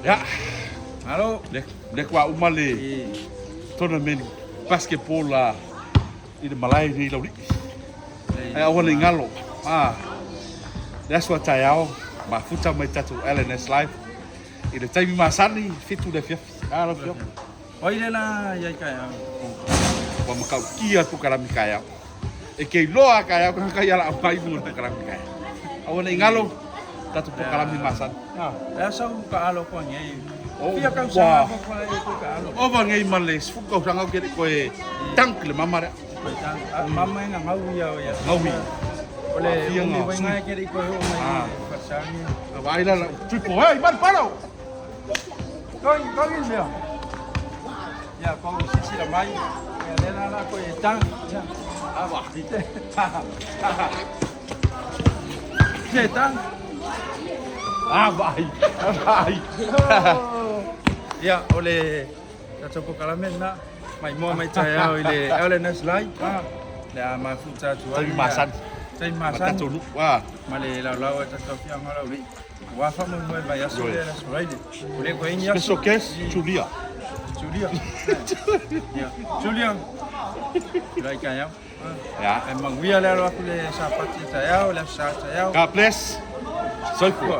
Ya, Halo. le kwa umale tournament basketball la i de Malay ni lo ni. Ai awan le ngalo. That's what I ao. Ma futa mai tatu LNS live. I de taimi masani fitu de fia. Lo fia. Oi la ya kai. Wa makau kia tu karami kaya. E ke loa kaya ka kaya la mai mu tu karami kaya. Awan le ngalo tatu karami masan. Ya sa ka alo ko ngai. Oh, Pia kau wah. sa ko ka alo. O va ngai males fu ko sanga ke ko e tank le mamara. Mama nga ngau ya ya. Ngawi. Ole Pia umi ngau. vai ngai ke ko mai pasani. Vai la triple. Hey, man, paro. Kau ini dia. Ya kau sisi la mai. Ya le la ko e tang. Wah. Ke tang. Vai. Vai. Ya oleh tatu kalamen na mai mo mai chaya ole nas lai. Ya ma futa tu. Taimi masan. Taimi masan. Tatu lu. Wah. Male la tatu fiang ngala uli. Wa fa mo mo ba ya sole la sole. Ole ko ini ya. Special guest Julia. Julia. Ya. Julia. Lai kaya. Ya. Emang wia la aku le sapati saya, le sa saya. God bless. So cool.